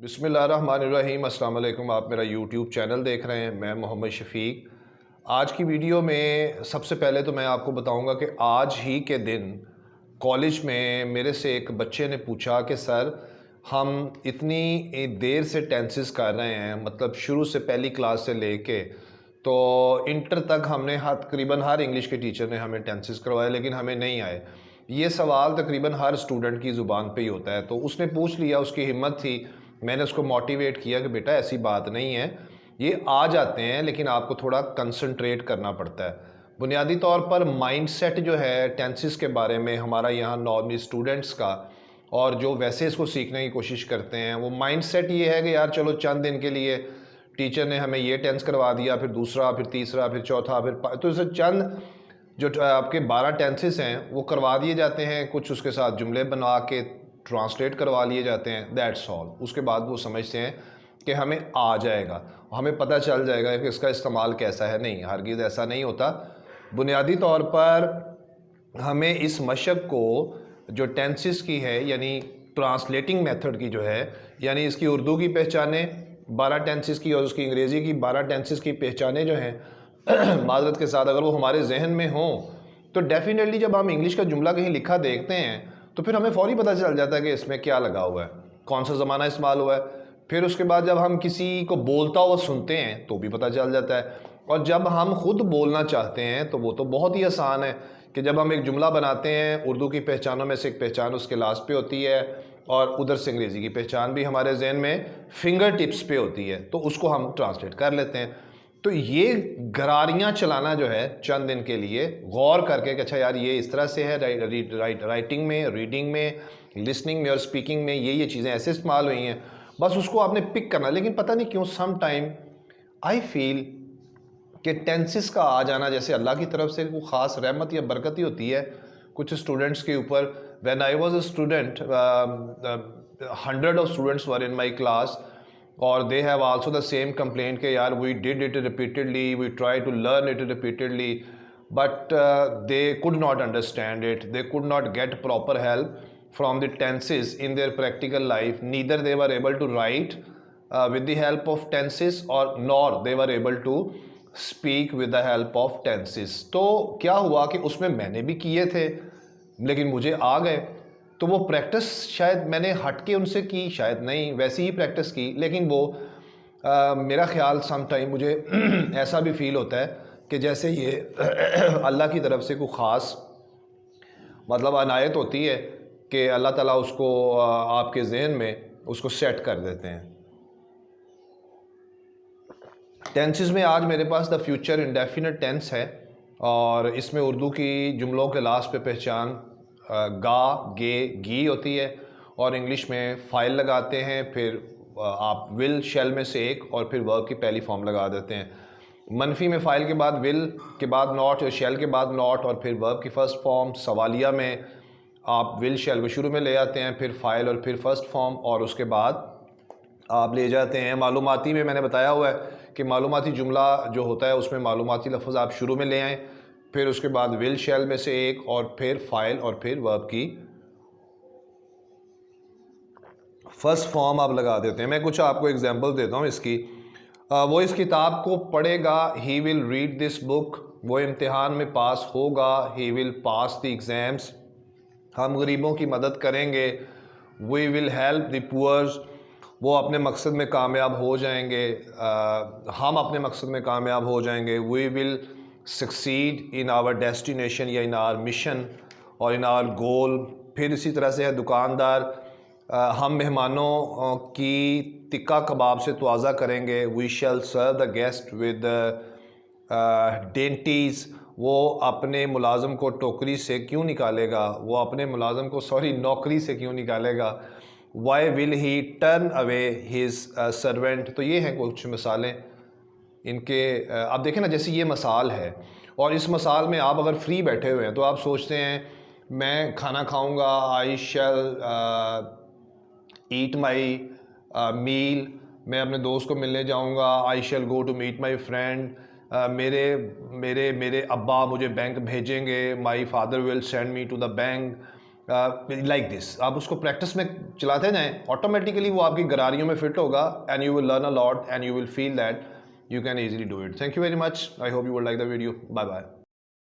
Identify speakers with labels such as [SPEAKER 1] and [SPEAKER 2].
[SPEAKER 1] बिस्मिल्लाहिर्रहमानिर्रहीम। अस्सलाम वालेकुम। आप मेरा यूट्यूब चैनल देख रहे हैं। मैं मोहम्मद शफ़ीक। आज की वीडियो में सबसे पहले तो मैं आपको बताऊंगा कि आज ही के दिन कॉलेज में मेरे से एक बच्चे ने पूछा कि सर, हम इतनी देर से टेंसेस कर रहे हैं, मतलब शुरू से पहली क्लास से लेके तो इंटर तक हमने तकरीबन हर इंग्लिश के टीचर ने हमें टेंसेस करवाए, लेकिन हमें नहीं आए। ये सवाल तकरीबन हर स्टूडेंट की ज़ुबान पे ही होता है। तो उसने पूछ लिया, उसकी हिम्मत थी। मैंने उसको मोटिवेट किया कि बेटा ऐसी बात नहीं है, ये आ जाते हैं, लेकिन आपको थोड़ा कंसंट्रेट करना पड़ता है। बुनियादी तौर पर माइंडसेट जो है टेंसेस के बारे में हमारा यहाँ नॉर्मली स्टूडेंट्स का, और जो वैसे इसको सीखने की कोशिश करते हैं, वो माइंडसेट ये है कि यार चलो चंद दिन के लिए टीचर ने हमें ये टेंस करवा दिया, फिर दूसरा, फिर तीसरा, फिर चौथा, तो इसे चंद जो आपके 12 टेंसेस हैं वो करवा दिए जाते हैं, कुछ उसके साथ जुमले बना के ट्रांसलेट करवा लिए जाते हैं, दैट्स ऑल। उसके बाद वो समझते हैं कि हमें आ जाएगा, हमें पता चल जाएगा कि इसका इस्तेमाल कैसा है। नहीं, हरगिज़ ऐसा नहीं होता। बुनियादी तौर पर हमें इस मशक को जो टेंसेस की है, यानी ट्रांसलेटिंग मेथड की जो है, यानी इसकी उर्दू की पहचाने 12 टेंसेस की और उसकी अंग्रेज़ी की 12 टेंसेस की पहचाने जो हैं माज़रत के साथ अगर वो हमारे जहन में हों, तो डेफिनेटली जब हम इंग्लिश का जुमला कहीं लिखा देखते हैं तो फिर हमें फ़ौरी पता चल जाता है कि इसमें क्या लगा हुआ है, कौन सा ज़माना इस्तेमाल हुआ है। फिर उसके बाद जब हम किसी को बोलता हुआ सुनते हैं तो भी पता चल जाता है। और जब हम खुद बोलना चाहते हैं तो वो तो बहुत ही आसान है कि जब हम एक जुमला बनाते हैं, उर्दू की पहचानों में से एक पहचान उसके लास्ट पे होती है और उधर से अंग्रेज़ी की पहचान भी हमारे जहन में फिंगर टिप्स पे होती है, तो उसको हम ट्रांसलेट कर लेते हैं। तो ये गरारियाँ चलाना जो है चंद दिन के लिए, गौर करके कि अच्छा यार ये इस तरह से है, राइटिंग में, रीडिंग में, लिसनिंग में और स्पीकिंग में ये चीज़ें ऐसे इस्तेमाल हुई हैं, बस उसको आपने पिक करना। लेकिन पता नहीं क्यों सम टाइम आई फील कि टेंसेस का आ जाना जैसे अल्लाह की तरफ से कोई ख़ास रहमत या बरकत ही होती है कुछ स्टूडेंट्स के ऊपर। When I was a student, hundred of students were in my class, और they have also the same complaint कि यार we did it repeatedly, we try to learn it repeatedly, but they could not understand it, they could not get proper help from the tenses in their practical life. Neither they were able to write with the help of tenses, or nor they were able to speak with the help of tenses. तो क्या हुआ कि उसमें मैंने भी किए थे लेकिन मुझे आ गए। तो वो प्रैक्टिस शायद मैंने हट के उनसे की, शायद नहीं, वैसी ही प्रैक्टिस की, लेकिन वो मेरा ख्याल सम टाइम मुझे ऐसा भी फील होता है कि जैसे ये अल्लाह की तरफ से कोई ख़ास मतलब अनायत होती है कि अल्लाह ताला उसको आपके जहन में उसको सेट कर देते हैं। टेंसेस में आज मेरे पास द फ्यूचर इंडेफिनिट टेंस है, और इसमें उर्दू की जुमलों के लास्ट पे पहचान गा, गे, गी होती है, और इंग्लिश में फ़ाइल लगाते हैं, फिर आप विल, शेल में से एक, और फिर वर्ब की पहली फॉर्म लगा देते हैं। मनफी में फ़ाइल के बाद विल, के बाद नॉट, शेल के बाद नॉट, और फिर वर्ब की फ़र्स्ट फॉर्म। सवालिया में आप विल शेल को शुरू में ले आते हैं, फिर फ़ाइल और फिर फर्स्ट फॉर्म, और उसके बाद आप ले जाते हैं मालूमाती में। मैंने बताया हुआ है कि मालूमाती जुमला जो होता है उसमें मालूमाती लफ्ज़ आप शुरू में ले आएँ, फिर उसके बाद विल शेल में से एक, और फिर फ़ाइल, और फिर वर्ब की फर्स्ट फॉर्म आप लगा देते हैं। मैं कुछ आपको एग्जांपल देता हूँ इसकी। वो इस किताब को पढ़ेगा, he will read this book. वो इम्तिहान में पास होगा, he will pass the exams. हम गरीबों की मदद करेंगे, we will help the poors. वो अपने मकसद में कामयाब हो जाएंगे, हम अपने मकसद में कामयाब हो जाएंगे, we will succeed in our destination या इन आवर मिशन और इन आवर गोल। फिर इसी तरह से है दुकानदार, हम मेहमानों की टिक्का कबाब से तवाज़ा करेंगे, we shall serve the guest with dainties. वो अपने मुलाजम को टोकरी से क्यों निकालेगा, वो अपने मुलाजम को नौकरी से क्यों निकालेगा। Why will he turn away his servant. तो ये हैं कुछ मिसालें इनके। आप देखें ना, जैसे ये मसाल है, और इस मसाल में आप अगर फ्री बैठे हुए हैं तो आप सोचते हैं मैं खाना खाऊंगा, आई शैल ईट माई मील, मैं अपने दोस्त को मिलने जाऊंगा, I shall go to meet my friend, मेरे मेरे मेरे अब्बा मुझे बैंक भेजेंगे, my father will send me to the bank, like this. आप उसको प्रैक्टिस में चलाते जाएं, ऑटोमेटिकली वो आपकी गरारियों में फिट होगा and you will learn a lot and you will feel that you can easily do it. Thank you very much. I hope you will like the video. Bye bye.